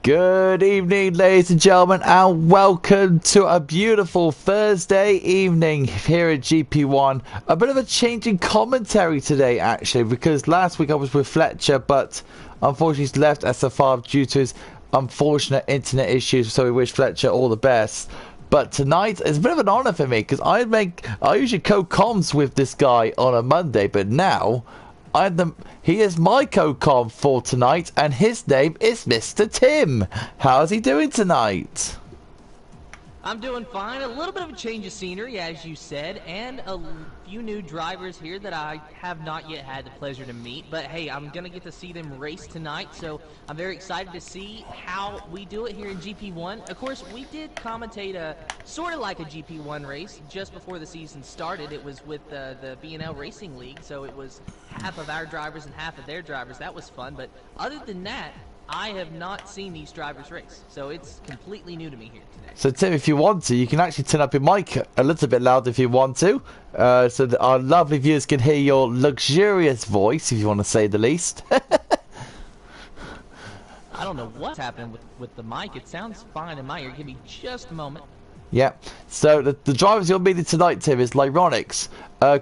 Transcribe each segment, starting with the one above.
Good evening, ladies and gentlemen, and welcome to a beautiful Thursday evening here at GP1. A bit of a change in commentary today, actually, because last week I was with Fletcher, but unfortunately he's left SF5 due to his unfortunate internet issues, so we wish Fletcher all the best. But tonight is a bit of an honour for me, because I usually co-coms with this guy on a Monday, but now he is my co-com for tonight, and his name is Mr. Tim. How's he doing tonight? I'm doing fine. A little bit of a change of scenery, as you said, and a few new drivers here that I have not yet had the pleasure to meet. But hey, I'm going to get to see them race tonight, so I'm very excited to see how we do it here in GP1. Of course, we did commentate a sort of like a GP1 race just before the season started. It was with the B&L Racing League, so it was half of our drivers and half of their drivers. That was fun, but other than that, I have not seen these drivers race, so it's completely new to me here today. So Tim, if you want to, you can actually turn up your mic a little bit louder if you want to, so that our lovely viewers can hear your luxurious voice, if you want to say the least. I don't know what's happening with the mic. It sounds fine in my ear. Give me just a moment. Yeah, so the drivers you're meeting tonight, Tim, is Lyronics,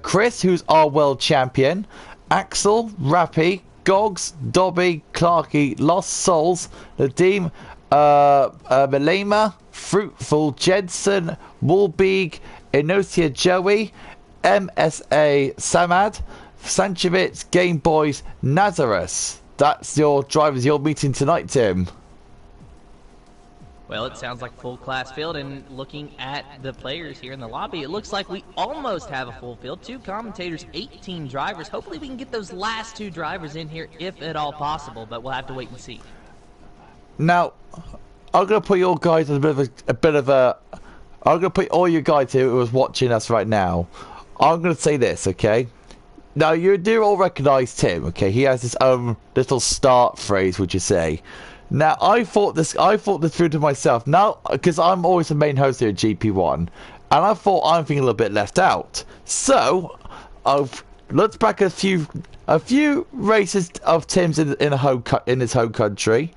Chris, who's our world champion, Axel, Rappy, Gogs, Dobby, Clarky, Lost Souls, Nadim, Malema, Fruitful, Jensen, Woolbeeg, Inosia Joey, MSA Samad, Sanchevitz, Game Boys, Nazarus. That's your drivers you're meeting tonight, Tim. Well, it sounds like a full class field, and looking at the players here in the lobby, it looks like we almost have a full field. 2 commentators, 18 drivers. Hopefully we can get those last 2 drivers in here, if at all possible, but we'll have to wait and see. Now, I'm going to put your guys in I'm going to put all you guys here who is watching us right now. I'm going to say this, okay? Now, you do all recognise Tim, okay? He has his own little start phrase, would you say? Now, I thought this through to myself. Now, because I'm always the main host here at GP1, and I thought I'm feeling a little bit left out. So, I've looked back at a few races of Tim's in his home country,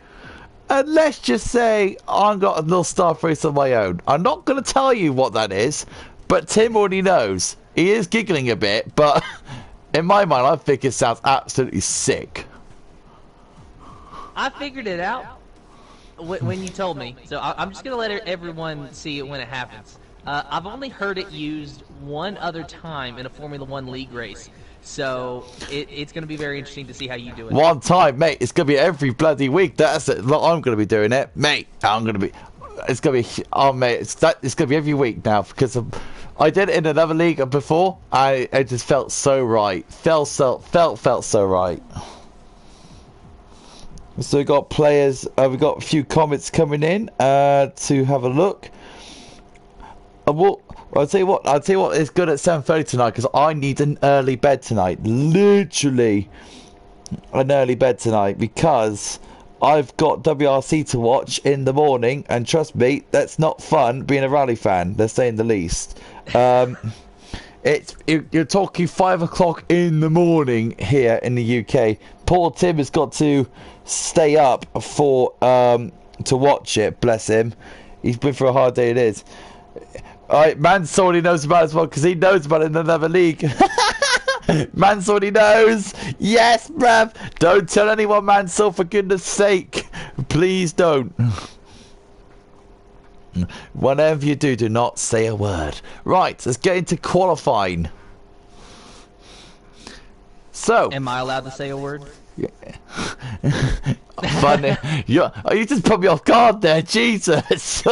and let's just say I've got a little star race of my own. I'm not going to tell you what that is, but Tim already knows. He is giggling a bit, but in my mind, I think it sounds absolutely sick. I figured it out when you told me, so I'm just going to let everyone see it when it happens. I've only heard it used one other time in a Formula 1 league race, so it's going to be very interesting to see how you do it. One time, mate. It's going to be every bloody week. That's it. I'm going to be doing it, mate. It's going to be, oh, mate, it's going to be every week now, because I did it in another league before. It just felt so right. Felt so right. So we got players. We've got a few comments coming in to have a look. I'll tell you what is good at 7:30 tonight, because I need an early bed tonight. Literally, an early bed tonight, because I've got WRC to watch in the morning, and trust me, that's not fun being a rally fan. They're saying the least. You're talking 5 o'clock in the morning here in the UK. Poor Tim has got to stay up for to watch it. Bless him. He's been through a hard day. It is. Alright, Mansour already knows about it as well, because he knows about it in another league. Mansour already knows. Yes, bruv. Don't tell anyone, Mansour, for goodness sake. Please don't. Whatever you do, do not say a word. Right, let's get into qualifying. So, am I allowed to say a word? Yeah. Funny. You just put me off guard there, Jesus.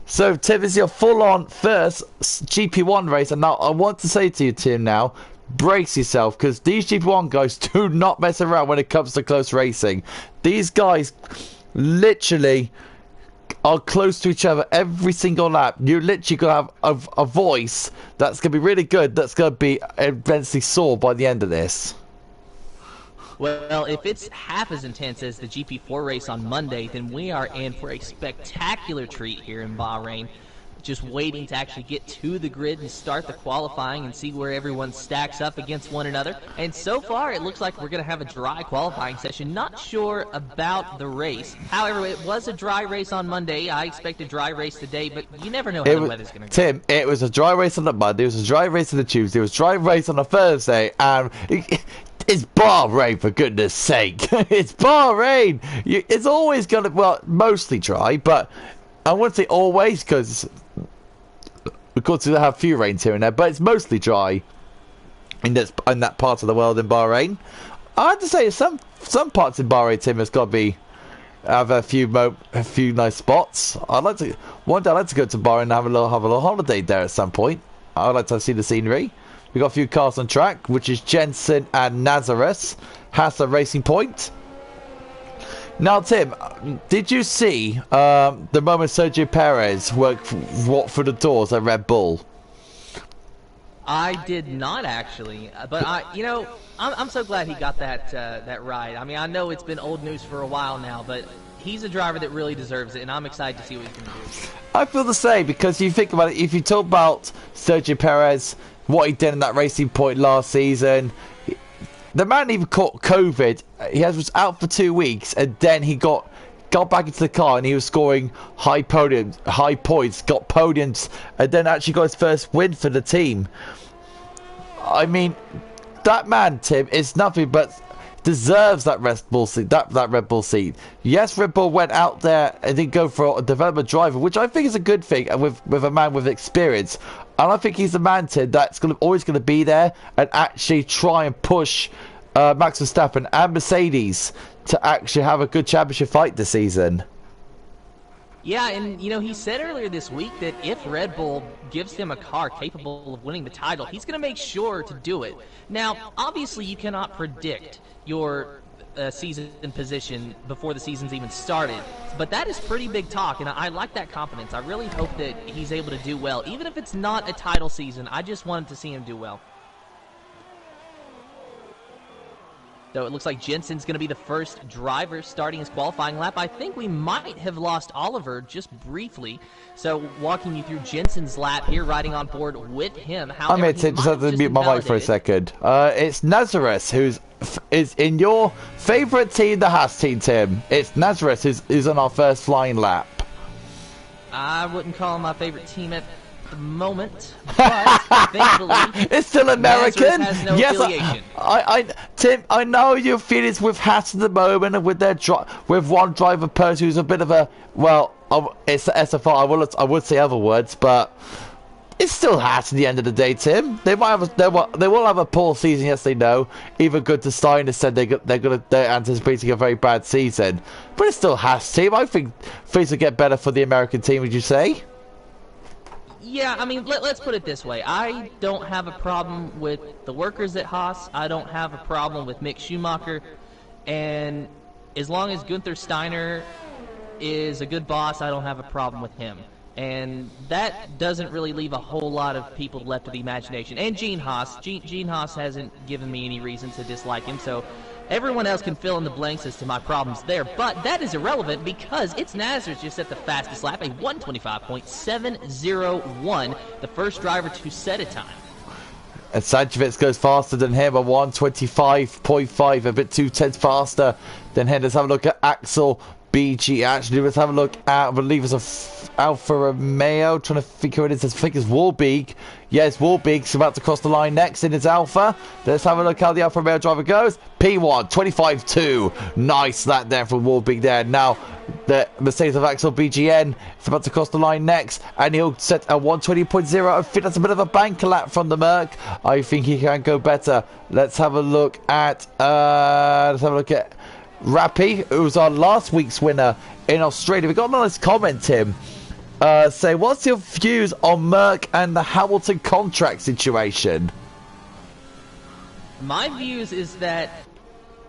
So, Tim, this is your full-on first GP1 race, and now I want to say to you, Tim, now, brace yourself, because these GP1 guys do not mess around when it comes to close racing. These guys literally are close to each other every single lap. You literally gonna have a voice that's gonna be really good, that's gonna be immensely sore by the end of this. Well, if it's half as intense as the GP4 race on Monday, then we are in for a spectacular treat here in Bahrain. just waiting to actually get to the grid and start the qualifying and see where everyone stacks up against one another. And so far, it looks like we're going to have a dry qualifying session. Not sure about the race. However, it was a dry race on Monday. I expect a dry race today, but you never know how the weather's going to go. Tim, it was a dry race on the Monday, it was a dry race on the Tuesday, it was a dry race on the Thursday, and it's Bahrain, for goodness sake. It's Bahrain. It's always going to, well, mostly dry, but I wouldn't say always, because of course we have a few rains here and there, but it's mostly dry in that part of the world in Bahrain. I have to say, some parts in Bahrain, Tim, has got to have a few nice spots. One day I'd like to go to Bahrain and have a little holiday there at some point. I'd like to see the scenery. We got a few cars on track, which is Jensen and Nazareth. Has a Racing Point. Now, Tim, did you see the moment Sergio Perez walked through the doors at Red Bull? I did not actually, but I'm so glad he got that ride. I mean, I know it's been old news for a while now, but he's a driver that really deserves it, and I'm excited to see what he can do. I feel the same, because you think about it, if you talk about Sergio Perez, what he did in that Racing Point last season, the man even caught COVID. He was out for 2 weeks, and then he got back into the car and he was scoring high points, got podiums, and then actually got his first win for the team. I mean, that man, Tim, is nothing but deserves that Red Bull seat. That Red Bull seat. Yes, Red Bull went out there and didn't go for a development driver, which I think is a good thing, and with a man with experience. And I think he's the man, Tim, that's always going to be there and actually try and push Max Verstappen and Mercedes to actually have a good championship fight this season. Yeah, and he said earlier this week that if Red Bull gives him a car capable of winning the title, he's going to make sure to do it. Now, obviously, you cannot predict your season position before the season's even started, but that is pretty big talk, and I like that confidence. I really hope that he's able to do well. Even if it's not a title season, I just wanted to see him do well. So it looks like Jensen's going to be the first driver starting his qualifying lap. I think we might have lost Oliver just briefly. So walking you through Jensen's lap here, riding on board with him. However, I just have to mute my mic for a second. It's Nazareth is in your favourite team, the Haas team, Tim. It's Nazareth who's on our first flying lap. I wouldn't call him my favourite team at the moment, but thankfully it's still American. Has no yes, affiliation. Tim, I know your feelings with Haas at the moment, and with with one driver person who's a bit of a it's the SFR. I would say other words, but it's still Haas at the end of the day, Tim. They will have a poor season. Yes, they know. Even good to Steiner said they're anticipating a very bad season, but it's still Haas team. I think things will get better for the American team. Would you say? Yeah, I mean, let's put it this way. I don't have a problem with the workers at Haas. I don't have a problem with Mick Schumacher. And as long as Gunther Steiner is a good boss, I don't have a problem with him. And that doesn't really leave a whole lot of people left to the imagination. And Gene Haas. Gene Haas hasn't given me any reason to dislike him, so everyone else can fill in the blanks as to my problems there, but that is irrelevant because it's Nazareth just set the fastest lap, a 1:25.701, the first driver to set a time. And Sanchevitz goes faster than him, a 1:25.5, a bit 2/10 faster than him. Let's have a look at Axel BG. Actually, let's have a look at, I believe it's a Alfa Romeo, trying to figure it is. I think it's Warbeek. Yes, Warbeek's about to cross the line next in his Alfa. Let's have a look how the Alfa Romeo driver goes. P1, 25.2. Nice that there from Warbeek there. Now, the Mercedes of Axel BGN is about to cross the line next, and he'll set a 1:20.0. I think that's a bit of a banker lap from the Merc. I think he can go better. Let's have a look at Rappy, who was our last week's winner in Australia. We got a nice comment, Tim. Say, what's your views on Merck and the Hamilton contract situation? My views is that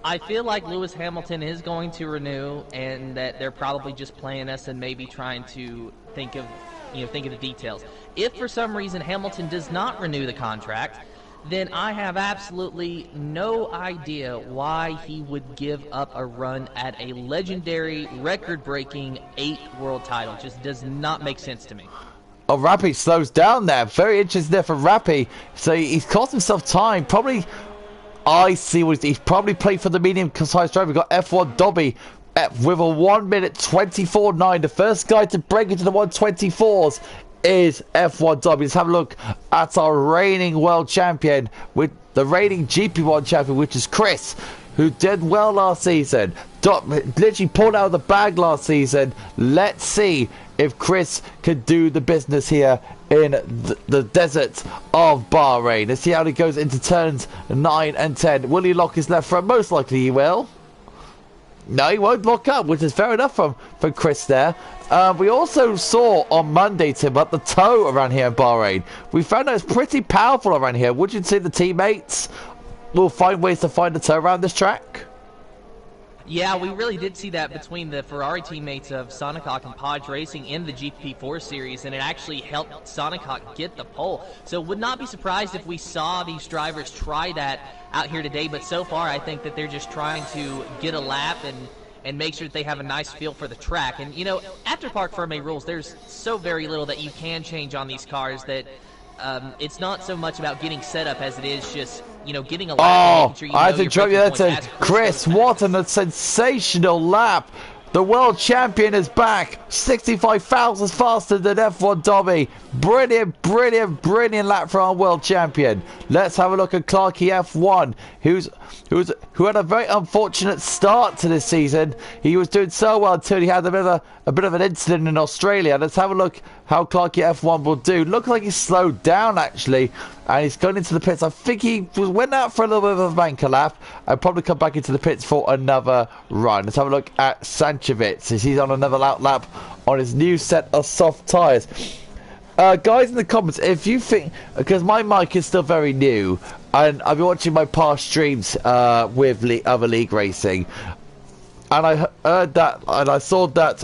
I feel like Lewis Hamilton is going to renew, and that they're probably just playing us and maybe trying to think of the details. If for some reason Hamilton does not renew the contract, then I have absolutely no idea why he would give up a run at a legendary, record-breaking 8 world title. Just does not make sense to me. Oh, Rappy slows down there. Very interesting there for Rappy. So he's cost himself time. Probably, I see what he's probably played for the medium-sized driver. We've got F1 Dobby with a 1 minute 24.9. The first guy to break into the 124s is F1 Dobby. Let's have a look at our reigning world champion, with the reigning GP1 champion, which is Chris, who did well last season. Literally pulled out of the bag last season. Let's see if Chris can do the business here in the desert of Bahrain. Let's see how he goes into turns 9 and 10. Will he lock his left front? Most likely he will. No, he won't lock up, which is fair enough from Chris there. We also saw on Monday, Tim, about the toe around here in Bahrain. We found out it's pretty powerful around here. Would you say the teammates will find ways to find the toe around this track? Yeah, we really did see that between the Ferrari teammates of Sonicok and Podge Racing in the GP4 series, and it actually helped Sonicok get the pole. So would not be surprised if we saw these drivers try that out here today, but so far I think that they're just trying to get a lap and make sure that they have a nice feel for the track. And, you know, after Parc Fermé rules, there's so very little that you can change on these cars that it's not so much about getting set up as it is just, you know, getting a lap. Oh, sure I have to drop you that to Chris. What a sensational lap. The world champion is back. 65 thousandths faster than F1 Dobby. Brilliant, brilliant, brilliant lap for our world champion. Let's have a look at Clarky F1, who had a very unfortunate start to this season. He was doing so well until he had a bit of an incident in Australia. Let's have a look how Clarky F1 will do. Looks like he's slowed down actually, and he's gone into the pits. I think he went out for a little bit of a banker lap and probably come back into the pits for another run. Let's have a look at Sanchevitz. He's on another lap on his new set of soft tyres. Guys in the comments, if you think, because my mic is still very new and I've been watching my past streams with other league racing, and I heard that and I saw that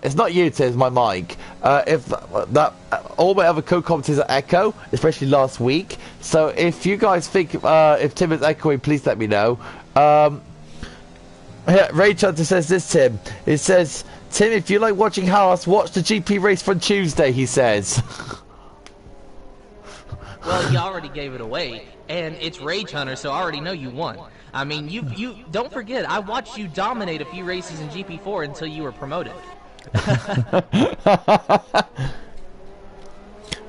it's not you, Tim, it's my mic. If that all my other co-commenters are echo, especially last week. So if you guys think if Tim is echoing, please let me know. Ray Hunter says this, Tim. It says, Tim, if you like watching Haas, watch the GP race from Tuesday, he says. Well, you already gave it away, and it's Rage Hunter, so I already know you won. I mean, you don't forget, I watched you dominate a few races in GP4 until you were promoted.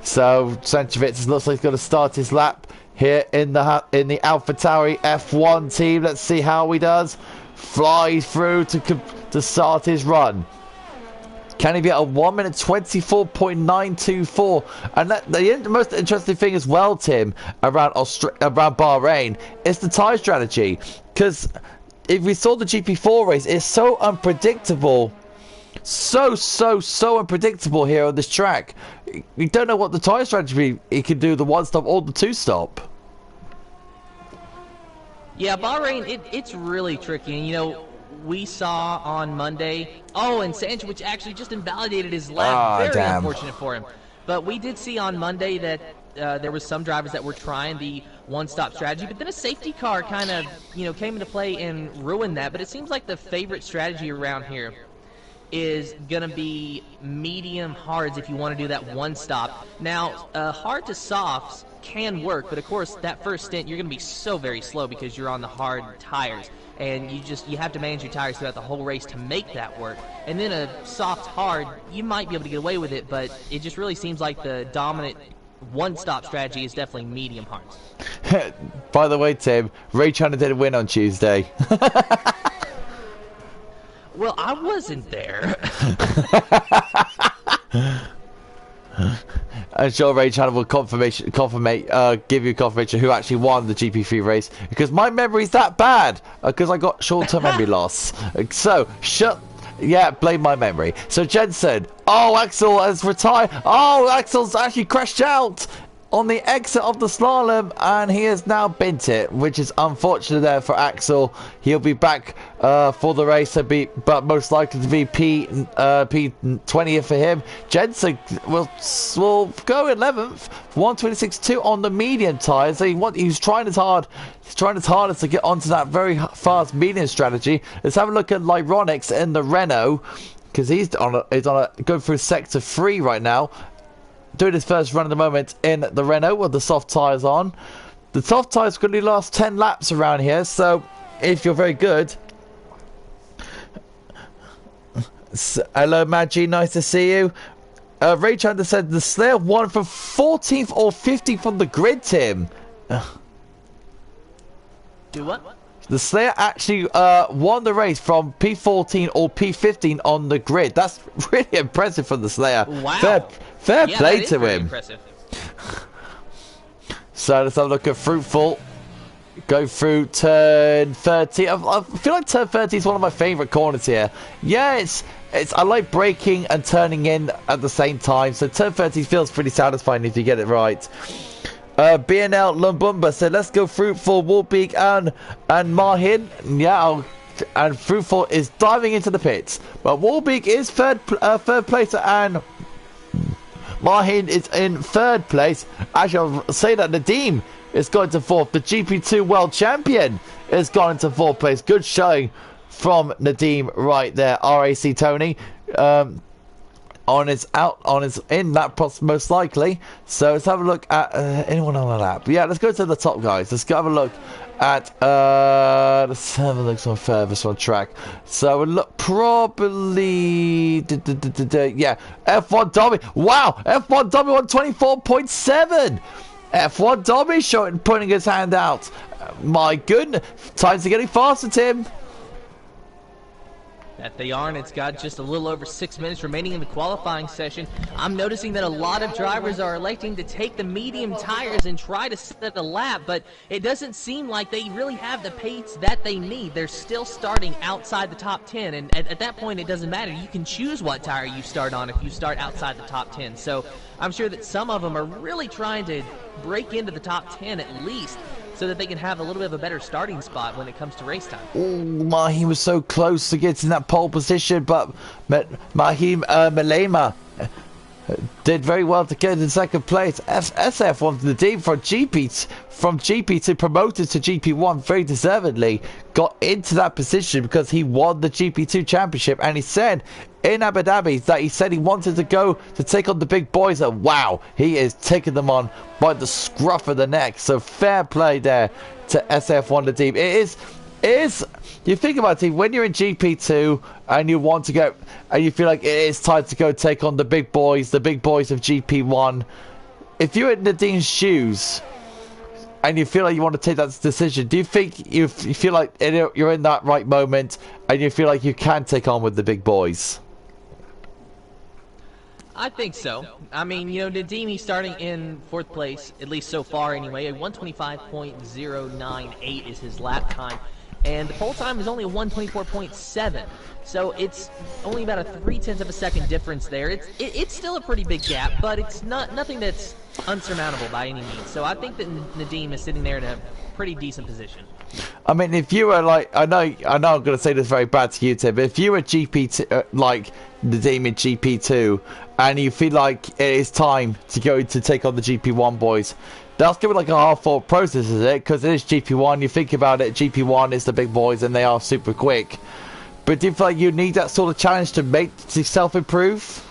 So Sanchevitz looks like he's going to start his lap here in the AlphaTauri F1 team. Let's see how he does. Flies through to start his run. Can he be at a 1 minute 24.924? And the most interesting thing as well, Tim, around Bahrain is the tyre strategy. Because if we saw the GP4 race, it's so unpredictable. So unpredictable here on this track. You don't know what the tyre strategy he can do, the one stop or the two stop. Yeah, Bahrain, it's really tricky. And, you know, we saw on Monday, and Sanchez, which actually just invalidated his lap. Very unfortunate for him. But we did see on Monday that there was some drivers that were trying the one-stop strategy, but then a safety car kind of, you know, came into play and ruined that. But it seems like the favorite strategy around here is going to be medium hards if you want to do that one stop. Now, hard to softs can work, but of course that first stint you're going to be so very slow because you're on the hard tires, and you have to manage your tires throughout the whole race to make that work. And then a soft hard, you might be able to get away with it, but it just really seems like the dominant one-stop strategy is definitely medium hards. By the way, Tim, Ray China didn't win on Tuesday. Well, I wasn't there. I'm sure Ray Channel will give you confirmation who actually won the GP3 race, because my memory's that bad, because I got short-term memory loss. So, blame my memory. So Jensen, Axel has retired. Axel's actually crashed out on the exit of the slalom, and he has now bent it, which is unfortunate there for Axel. He'll be back for the race, but most likely to be P20 for him. Jensen will go 11th, 126.2 on the medium tyres. He's trying his hardest to get onto that very fast medium strategy. Let's have a look at Lyronix in the Renault, because he's going through sector 3 right now. doing his first run at the moment in the Renault with the soft tyres on. The soft tyres going to last 10 laps around here, so if you're very good. So, hello, Maggie, nice to see you. Ray Chandler said the Slayer won from 14th or 15th from the grid, Tim. Do what? The Slayer actually won the race from P14 or P15 on the grid. That's really impressive for the Slayer. Wow. Fair play to him. Impressive. So let's have a look at Fruitful. Go through turn 30. I feel like turn 30 is one of my favourite corners here. Yeah, it's I like braking and turning in at the same time. So turn 30 feels pretty satisfying if you get it right. BNL Lumbumba said, let's go Fruitful, Warbeak and Mahin. Yeah, and Fruitful is diving into the pits. But Warbeak is third placer and Mahin is in third place. Actually, I'll say that Nadim is going to fourth. The GP2 world champion is gone into fourth place. Good showing from Nadim right there. RAC Tony on his in that most likely. So let's have a look at anyone on the lap. Yeah, let's go to the top guys. Let's go have a look at let's have a look some furthest on track. So we'll look probably yeah, F1 Dobby. Wow, F1 Dobby 124.7. F1 Dobby showing, putting his hand out. My goodness, times are getting faster, Tim. That they are, and it's got just a little over 6 minutes remaining in the qualifying session. I'm noticing that a lot of drivers are electing to take the medium tires and try to set a lap, but it doesn't seem like they really have the pace that they need. They're still starting outside the top 10, and at that point it doesn't matter. You can choose what tire you start on if you start outside the top 10. So I'm sure that some of them are really trying to break into the top 10 at least, so that they can have a little bit of a better starting spot when it comes to race time. Oh, he was so close to getting that pole position, but Mahim Malema did very well to get in second place. SF wanted the team from GP to promoted to GP1 very deservedly. Got into that position because he won the GP2 championship, and he said in Abu Dhabi that he said he wanted to go to take on the big boys, and wow, he is taking them on by the scruff of the neck. So fair play there to SF1 the team. It is you think about it, when you're in GP2 and you want to go and you feel like it is time to go take on the big boys of GP1, if you're in Nadim's shoes and you feel like you want to take that decision, do you think you feel like you're in that right moment and you feel like you can take on with the big boys? I think so. I mean, you know, Nadim starting in fourth place, at least so far anyway. A 125.098 is his lap time, and the pole time is only a 124.7. So it's only about a 0.3 of a second difference there. It's still a pretty big gap, but it's nothing that's unsurmountable by any means. So I think that Nadim is sitting there in a pretty decent position. I mean, if you were like, I know I'm going to say this very bad to you, Tim, but if you were GP2, like Nadim in GP2, and you feel like it is time to go to take on the GP1 boys, that's going to be like a hard-fought process, is it? Because it is GP1, you think about it, GP1 is the big boys, and they are super quick. But do you feel like you need that sort of challenge to make yourself improve?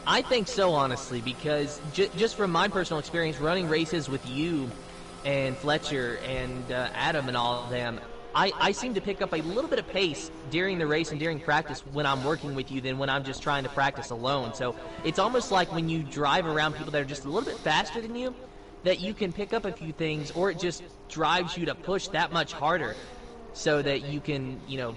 I think so, honestly, because just from my personal experience running races with you and Fletcher and Adam and all of them, I seem to pick up a little bit of pace during the race and during practice when I'm working with you than when I'm just trying to practice alone. So it's almost like when you drive around people that are just a little bit faster than you, that you can pick up a few things, or it just drives you to push that much harder so that you can, you know,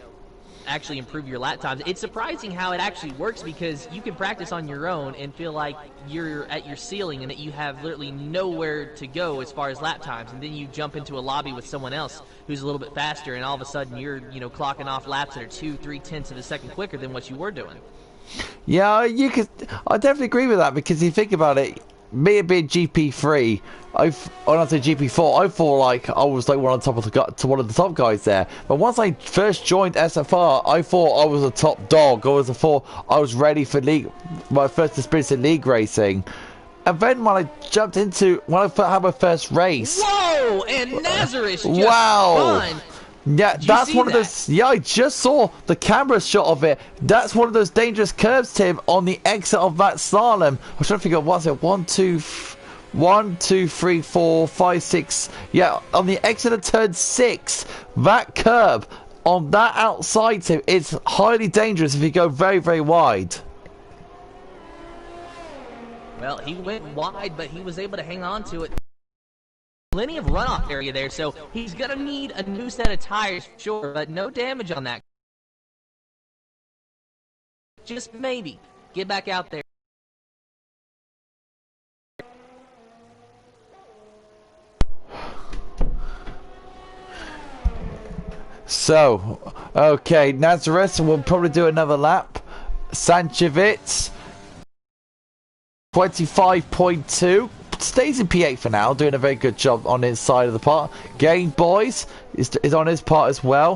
actually improve your lap times. It's surprising how it actually works, because you can practice on your own and feel like you're at your ceiling and that you have literally nowhere to go as far as lap times, and then you jump into a lobby with someone else who's a little bit faster, and all of a sudden you're, you know, clocking off laps that are 2-3 of a second quicker than what you were doing. Yeah, I definitely agree with that, because you think about it, me being GP3, when I say GP4, I thought like I was like one of the top guys there. But once I first joined SFR, I thought I was a top dog. I was ready for my first experience in league racing. And then when I had my first race, whoa! And Nazareth just wow! spun. Yeah, that's one of those. Yeah, I just saw the camera shot of it. That's one of those dangerous curves, Tim, on the exit of that slalom. I'm trying to figure out what's it. 1, 2, 3, 4, 5, 6. Yeah, on the exit of turn 6, that curb on that outside, Tim, it's highly dangerous if you go very, very wide. Well, he went wide, but he was able to hang on to it. Plenty of runoff area there, so he's going to need a new set of tires, sure, but no damage on that. Just maybe get back out there. So, okay, Nazareth will probably do another lap. Sanchevitz, 25.2. Stays in P8 for now, doing a very good job on his side of the part. Game Boys is on his part as well.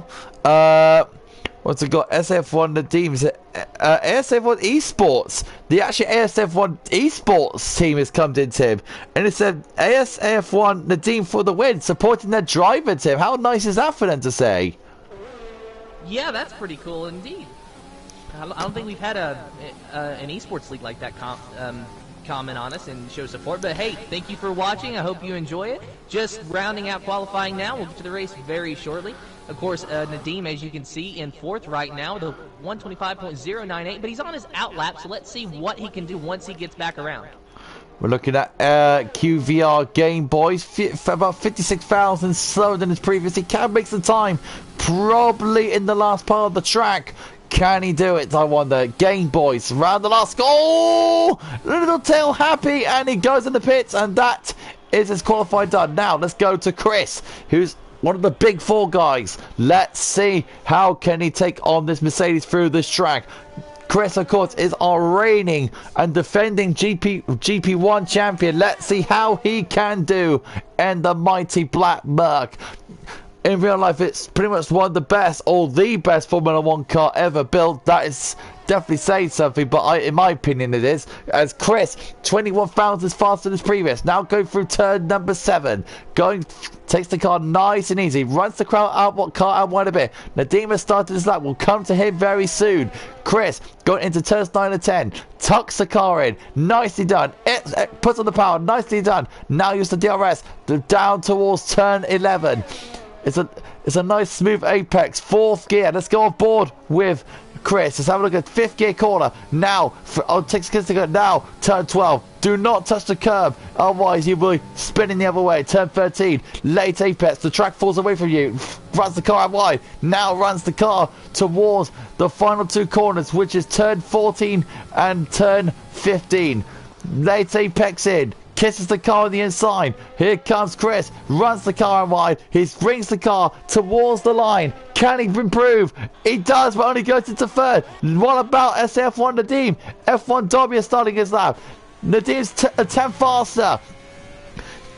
What's it got? SF1 Nadim. Is it ASF1 Esports? The actual ASF1 Esports team has come in, Tim. And it said ASF1 Nadim for the win, supporting their driver, Tim. How nice is that for them to say? Yeah, that's pretty cool indeed. I don't think we've had an esports league like that comment on us and show support. But hey, thank you for watching. I hope you enjoy it. Just rounding out qualifying now. We'll get to the race very shortly. Of course, Nadim, as you can see, in 4th right now with a 125.098, but he's on his outlap, so let's see what he can do once he gets back around. We're looking at QVR Game Boys, about 56,000 slower than his previous. He can make some time, probably in the last part of the track. Can he do it, I wonder? Game Boys, round the last goal! Little tail happy, and he goes in the pits, and that is his qualifying done. Now, let's go to Chris, who's one of the big 4 guys. Let's see how can he take on this Mercedes through this track. Chris, of course, is our reigning and defending GP1 champion. Let's see how he can do in the mighty Black Merc. In real life, it's pretty much one of the best, or the best Formula 1 car ever built. That is definitely saying something, but in my opinion it is. As Chris, 21,000 faster than his previous. Now going through turn number 7. Takes the car nice and easy. Runs the car out wide a bit. Nadim has started his lap. We'll come to him very soon. Chris, going into turns 9 and 10. Tucks the car in. Nicely done. It puts on the power. Nicely done. Now use the DRS. Down towards turn 11. It's a nice smooth apex. 4th gear. Let's go on board with Chris. Let's have a look at 5th gear corner. Now, now, turn 12. Do not touch the curb, otherwise you will be spinning the other way. Turn 13. Late apex. The track falls away from you. Runs the car out wide. Now runs the car towards the final 2 corners, which is turn 14 and turn 15. Late apex in. Kisses the car on the inside. Here comes Chris. Runs the car wide. He brings the car towards the line. Can he improve? He does, but only goes into 3rd. What about SF1 Nadim? F1 Dobby is starting his lap. Nadim's a 10 faster.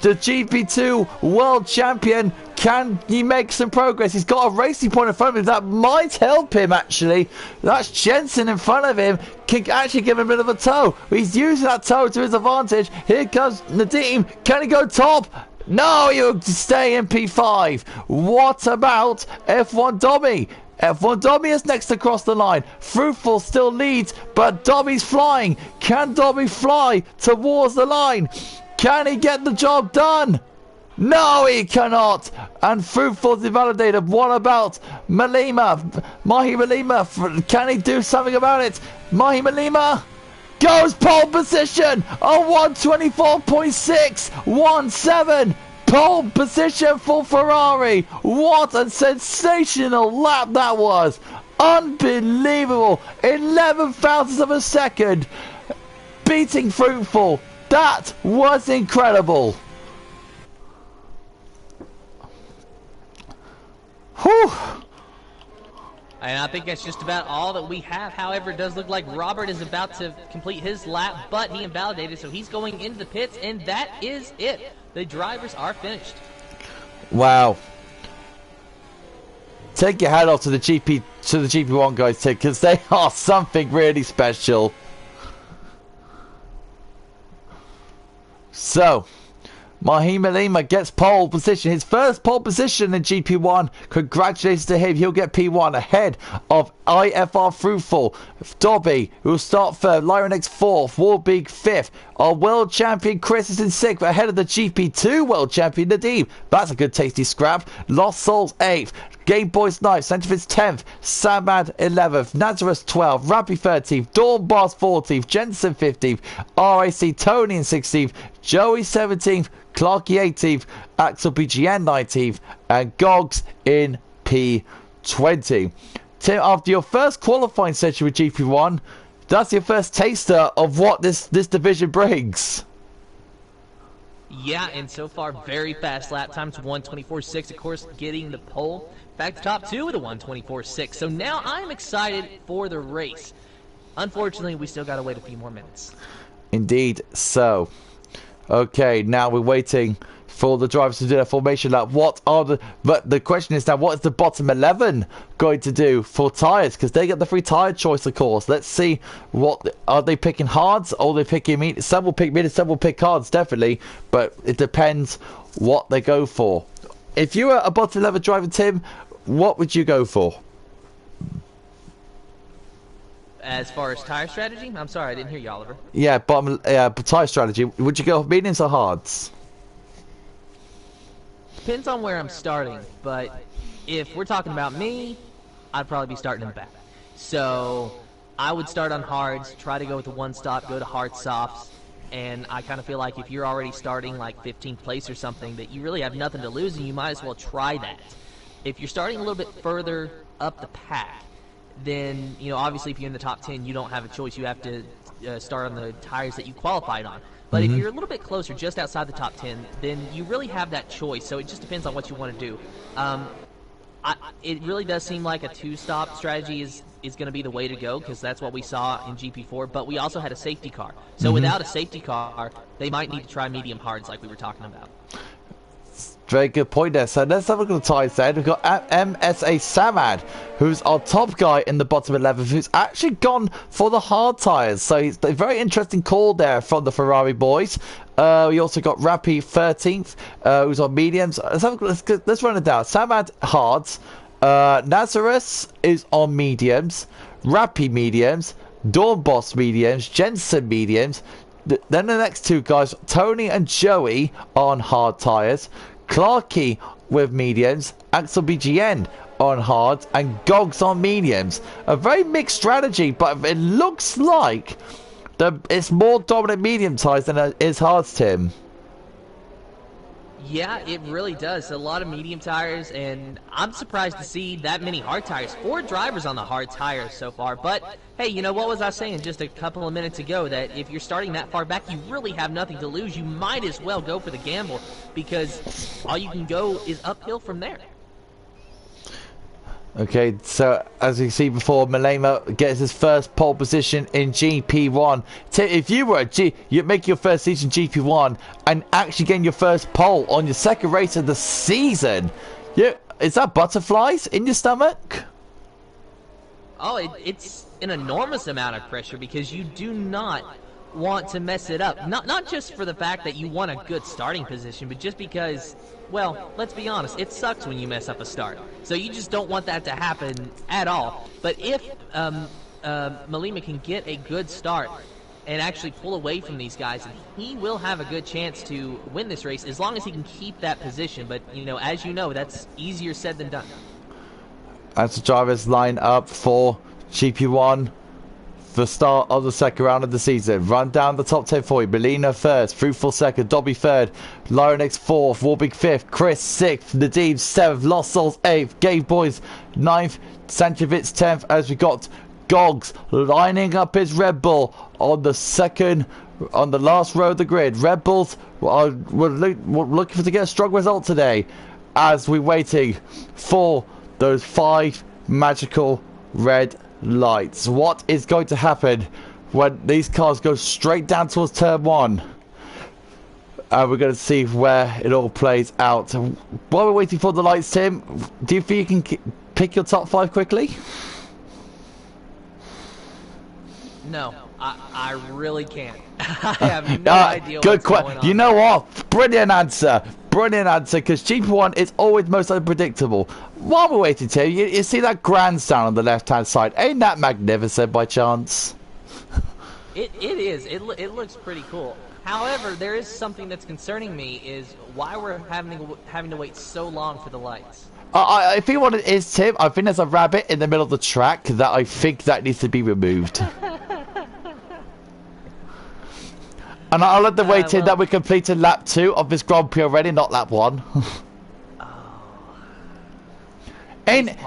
The GP2 world champion, can he make some progress? He's got a racing point in front of him that might help him, actually. That's Jensen in front of him, can actually give him a bit of a tow. He's using that tow to his advantage. Here comes Nadim. Can he go top? No, you stay in P5. What about F1 Dobby? F1 Dobby is next to cross the line. Fruitful still leads, but Dobby's flying. Can Dobby fly towards the line? Can he get the job done? No, he cannot. And Fruitful's invalidated. What about Malima? Mahi Malima, can he do something about it? Mahi Malima goes pole position. A 124.617. Pole position for Ferrari. What a sensational lap that was. Unbelievable. 11 thousandths of a second. Beating Fruitful. That was incredible. Whew. And I think that's just about all that we have. However, it does look like Robert is about to complete his lap, but he invalidated, so he's going into the pits, and that is it. The drivers are finished. Wow. Take your hat off to the GP1 guys, too, because they are something really special. So, Mahima Lima gets pole position. His first pole position in GP1. Congratulations to him. He'll get P1 ahead of IFR Fruitful. Dobby, who will start third. Lyronix fourth. Warbeak fifth. Our world champion Chris is in sixth, ahead of the GP2 world champion Nadeem. That's a good tasty scrap. Lost Souls eighth. Game Boys 9th, Centrifits 10th, Samad 11th, Nazareth 12th, Rappy 13th, Dawn Boss 14th, Jensen 15th, RAC Tony in 16th, Joey 17th, Clarky 18th, Axel BGN 19th, and Gogs in P20. Tim, after your first qualifying session with GP1, that's your first taster of what this division brings. Yeah, and so far, very fast lap times, 1:24.6, of course, getting the pole. In fact, top two with a 1:24.6. So now I'm excited for the race. Unfortunately, we still got to wait a few more minutes. Indeed. So, okay, now we're waiting for the drivers to do their formation lap. But the question is now, what is the bottom 11 going to do for tyres? Because they get the free tyre choice, of course. Let's see, are they picking hards or are they picking medium? Some will pick medium, some will pick hards, definitely. But it depends what they go for. If you were a bottom 11 driver, Tim, what would you go for? As far as tire strategy? I'm sorry, I didn't hear you, Oliver. Yeah, tyre strategy. Would you go mediums or hards? Depends on where I'm starting, but if we're talking about me, I'd probably be starting in the back. So I would start on hards, try to go with the one stop, go to hard softs, and I kind of feel like if you're already starting like 15th place or something, that you really have nothing to lose, and you might as well try that. If you're starting a little bit further up the pack, then, you know, obviously if you're in the top 10, you don't have a choice. You have to start on the tires that you qualified on. But if you're a little bit closer, just outside the top 10, then you really have that choice. So it just depends on what you want to do. It really does seem like a two-stop strategy is going to be the way to go, because that's what we saw in GP4. But we also had a safety car. So without a safety car, they might need to try medium hards like we were talking about. Very good point there. So let's have a look at the tyres there. We've got MSA Samad, who's our top guy in the bottom 11, who's actually gone for the hard tyres. So it's a very interesting call there from the Ferrari boys. We also got Rappy 13th, who's on mediums. Let's run it down. Samad hards. Nazareth is on mediums. Rappy mediums. Dawn Boss mediums. Jensen mediums. Then the next two guys, Tony and Joey, on hard tyres. Clarky with mediums, Axel BGN on hard, and Gogs on mediums. A very mixed strategy, but it looks like it's more dominant medium tyres than it is hards, Tim. Yeah, it really does. A lot of medium tires, and I'm surprised to see that many hard tires. 4 drivers on the hard tires so far. But, hey, you know, what was I saying just a couple of minutes ago? That if you're starting that far back, you really have nothing to lose. You might as well go for the gamble, because all you can go is uphill from there. Okay, so as you see before, Malema gets his first pole position in GP1. If you were you'd make your first season GP1 and actually getting your first pole on your second race of the season, is that butterflies in your stomach? Oh, it's an enormous amount of pressure, because you do not want to mess it up. Not just for the fact that you want a good starting position, but just because, well, let's be honest, it sucks when you mess up a start. So you just don't want that to happen at all. But if Malema can get a good start and actually pull away from these guys, he will have a good chance to win this race, as long as he can keep that position. But, you know, as you know, that's easier said than done. As the drivers line up for GP1, the start of the second round of the season. Run down the top 10 for you. Belina first, Fruitful second, Dobby third, Lyronix fourth, Warbeak fifth, Chris sixth, Nadeem seventh, Lost Souls eighth, Game Boys ninth, Sanchevitz 10th, as we got Gogs lining up his Red Bull on the last row of the grid. Red Bulls we're looking to get a strong result today, as we're waiting for those 5 magical red lights. What is going to happen when these cars go straight down towards turn 1? We're going to see where it all plays out. While we're waiting for the lights, Tim, do you think you can pick your top 5 quickly? No, I really can't. I have no idea Good what's going on. You know what? Brilliant answer. Brilliant answer, because GP1 is always most unpredictable. While we're waiting here, you see that grandstand on the left-hand side? Ain't that magnificent by chance? It is. It looks pretty cool. However, there is something that's concerning me, is why we're having to wait so long for the lights. I think what it is, Tim, I think there's a rabbit in the middle of the track that I think that needs to be removed. And I'll let the wait in that we completed lap 2 of this Grand Prix already, not lap 1. Ain't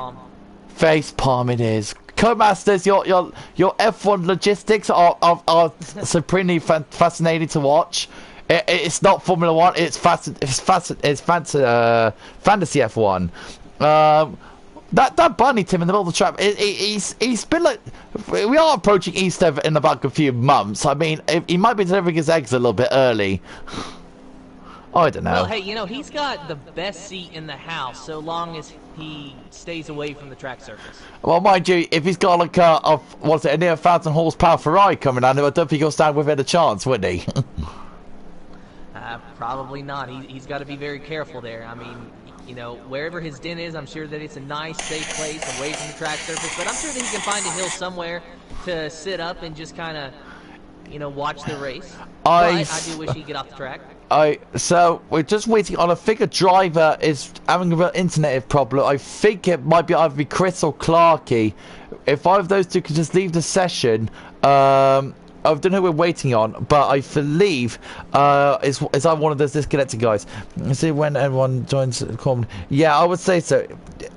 face palm it is. Co-masters, your F1 logistics are supremely fascinating to watch. It's not Formula 1. It's fantasy F1. That bunny Tim in the middle of the track. He's been like, we are approaching Easter in about a few months. I mean, he might be delivering his eggs a little bit early. I don't know. Well, hey, you know, he's got the best seat in the house so long as he stays away from the track surface. Well, mind you, if he's got like a near 1,000 horsepower Ferrari coming down, I don't think he'll stand within a chance, would he? Probably not. He's got to be very careful there. I mean, you know, wherever his den is, I'm sure that it's a nice, safe place away from the track surface. But I'm sure that he can find a hill somewhere to sit up and just kind of, you know, watch the race. I do wish he'd get off the track. So we're just waiting on. I think a driver is having a real internet problem. I think it might be either Chris or Clarky. If either of those two could just leave the session, I don't know who we're waiting on, but I believe is either one of those disconnected guys. Let's see when everyone joins the call. Yeah, I would say so.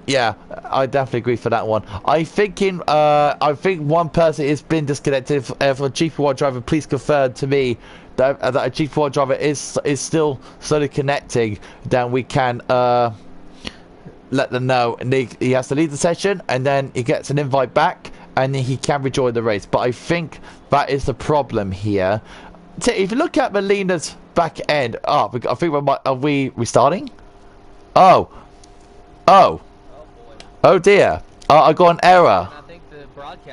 Yeah, I definitely agree for that one. I think one person has been disconnected. For a GP1 driver, please confirm to me that a GP1 driver is still slowly connecting. Then we can let them know. And he has to leave the session, and then he gets an invite back, and he can rejoin the race. But I think that is the problem here. If you look at Melina's back end, I think are we restarting? Oh dear. I got an error. I think the broadcast